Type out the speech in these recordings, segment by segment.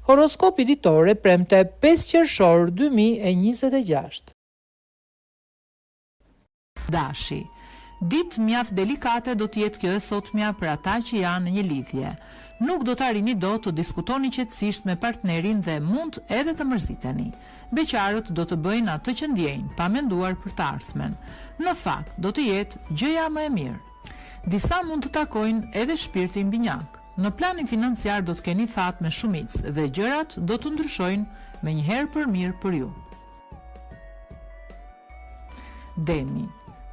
Horoskopi ditore premte 5 qershor 2026. Dashi. Ditë mjaft delikate do t'jetë kjo e sotmja për ata që janë në një lidhje. Nuk do t'arrini dot të diskutoni qetësisht me partnerin dhe mund edhe të mërziteni. Beqarët do të bëjnë atë që ndjejnë, pa menduar për të ardhmen. Në fakt, do të jetë gjëja më e mirë. Disa mund të takojnë edhe shpirtin binjak. Në planin financiar do të keni fat me shumicë dhe gjërat do të ndryshojnë me njëherë për mirë për ju. Demi.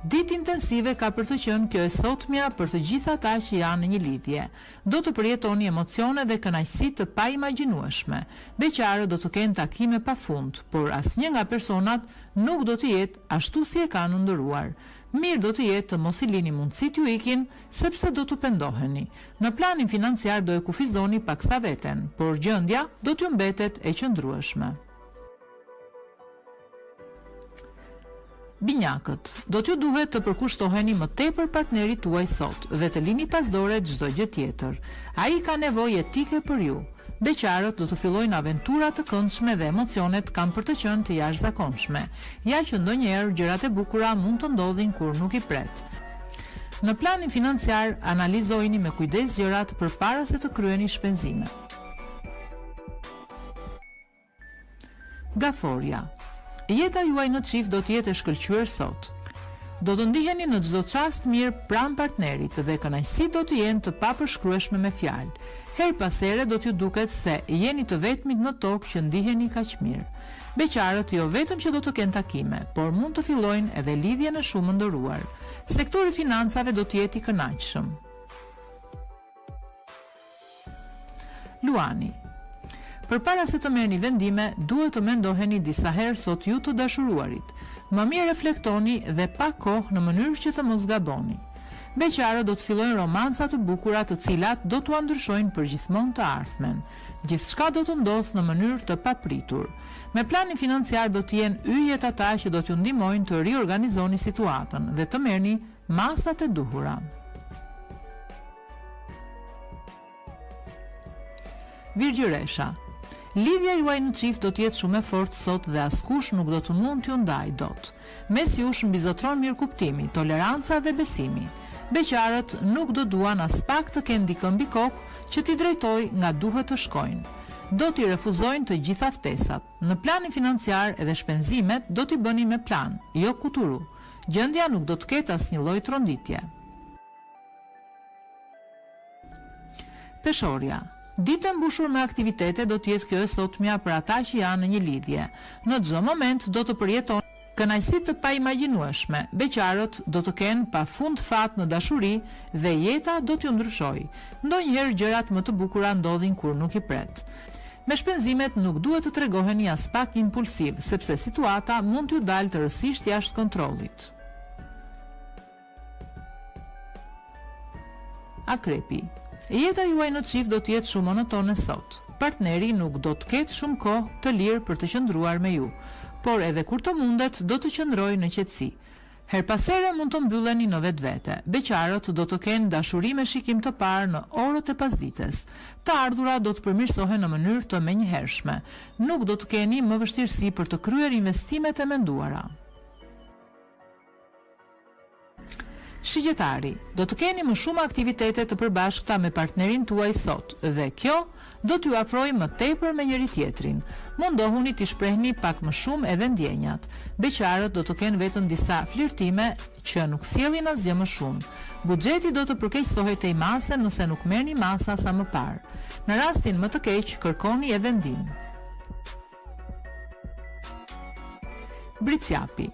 Ditë intensive ka për të qenë kjo e sotmja për të gjitha ata që janë në një lidhje. Do të përjetoni emocione dhe kënaqësi të paimagjinueshme. Beqarët do të kenë takime pafund, por asnjë nga personat nuk do të jetë ashtu si e kanë ëndërruar. Mirë do të jetë të mos i lini mundësit ju ikin, sepse do të pendoheni. Në planin financiar do e kufizoni paksa veten, por gjendja do t'ju mbetet e qëndrueshme. Binjakët, do t'ju duhet të përkushtoheni më tepër partnerit tuaj sot dhe të lini pasdore çdo gjë tjetër. Ai ka nevojë etike për ju. Beqarët do të fillojnë aventura të këndshme dhe emocionet kanë për të qenë të jashtëzakonshme. Ja që ndonjëherë gjërat e bukura mund të ndodhin kur nuk i pret. Në planin financiar analizojini me kujdes gjërat përpara se të kryeni shpenzime. Gaforia. Jeta juaj në çift do të jetë e shkëlqyer sot. Do të ndiheni në çdo çast mirë pranë partnerit dhe kënaqësitë do të jenë të papërshkrueshme me fjalë. Her pas here do t'ju duket se jeni të vetmit në tokë që ndiheni kaq mirë. Beqarët jo vetëm që do të kenë takime, por mund të fillojnë edhe lidhje në shumë ndëruar. Sektori financave do të jetë i kënaqshëm. Luani. Përpara se të merrni vendime, duhet të mendoheni disa herë sot ju të dashuruarit. Më mirë reflektoni dhe pa kohë në mënyrë që të mos gaboni. Beqarët do të fillojnë romanca të bukura të cilat do t'u ndryshojnë përgjithmonë të ardhmen. Gjithçka do të ndodhë në mënyrë të papritur. Me planin financiar do të jenë yjet ata që do t'ju ndihmojnë të riorganizoni situatën dhe të merrni masat e duhura. Virgjëresha. Lidhja juaj në çift do të jetë shumë e fortë sot dhe askush nuk do të mund t'ju ndajë dot. Mes jush mbizotron mirëkuptimi, toleranca dhe besimi. Beqarët nuk do duan as pak të kenë dikë mbi kokë që t'i drejtojë nga duhet të shkojnë. Do t'i refuzojnë të gjitha ftesat. Në planin financiar edhe shpenzimet do t'i bëni me plan, jo kuturu. Gjendja nuk do të ketë asnjë lloj tronditje. Peshorja. Ditë e mbushur me aktivitete do të jetë kjo e sotmja për ata që janë në një lidhje. Në çdo moment do të përjetoni kënaqësi të paimagjinueshme. Beqarët do të kenë pafund fat në dashuri dhe jeta do t'ju ndryshojë. Ndonjëherë gjërat më të bukura ndodhin kur nuk i pret. Me shpenzimet nuk duhet të tregoheni as pak impulsiv, sepse situata mund t'ju dalë tërësisht jashtë kontrollit. Akrepi. Jeta juaj në çift do të jetë shumë monotone sot. Partneri nuk do të ketë shumë kohë të lirë për të qëndruar me ju, por edhe kur të mundet do të qëndrojë në qetësi. Her pas here mund të mbylleni në vetvete. Beqarët do të kenë dashuri me shikim të parë në orët e pasdites. Të ardhura do të përmirësohen në mënyrë të menjëhershme. Nuk do të keni më vështirësi për të kryer investimet e menduara. Shigjetari, do të keni më shumë aktivitete të përbashkëta me partnerin tuaj sot dhe kjo do t'ju afrojë më tepër me njëri tjetrin. Mundohuni t'i shprehni pak më shumë edhe ndjenjat. Beqarët do të kenë vetëm disa flirtime që nuk sjellin asgjë më shumë. Buxheti do të përkeqësohet tej mase nëse nuk merrni masa sa më parë. Në rastin më të keq, kërkoni edhe ndihmë. Britsjapi.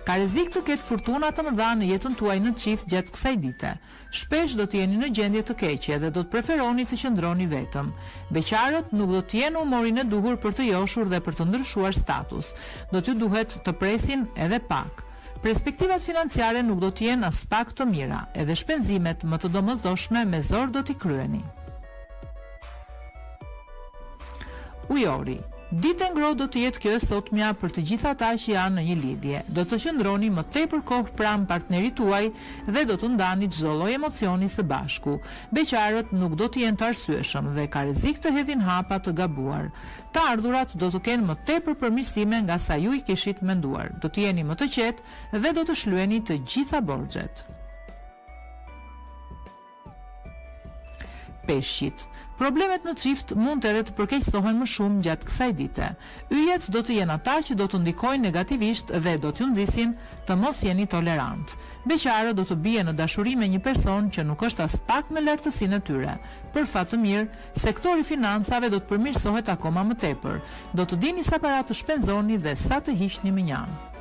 Ka rrezik të ketë fortuna të mëdha në jetën tuaj në çift gjatë kësaj dite. Shpesh do të jeni në gjendje të keqe dhe do të preferoni të qëndroni vetëm. Beqarët nuk do të jenë humorin e duhur për të joshur dhe për të ndryshuar status. Do t'ju duhet të presin edhe pak. Perspektivat financiare nuk do të jenë as pak të mira, edhe shpenzimet më të domosdoshme me zor do t'i kryeni. Ujori. Ditë e ngrohtë do të jetë kjo e sotmja për të gjithë ata që janë në një lidhje. Do të qëndroni më tepër kohë pranë partnerit tuaj dhe do të ndani çdo lloj emocioni së bashku. Beqarët nuk do të jenë të arsyeshëm dhe ka rrezik të hedhin hapa të gabuar. Të ardhurat do të kenë më tepër përmirësime nga sa ju i kishit menduar. Do të jeni më të qetë dhe do të shlyeni të gjitha borxhet. Peshqit. Problemet në çift mund edhe të përkeqësohen më shumë gjatë kësaj dite. Yjet do të jenë ata që do të ndikojnë negativisht dhe do t'ju nxisin të mos jeni tolerant. Beqarët do të bien në dashuri me një person që nuk është as pak në lartësinë e tyre. Për fat të mirë, sektori financave do të përmirësohet akoma më tepër. Do të dini sa para të shpenzoni dhe sa të hiqni më njanë.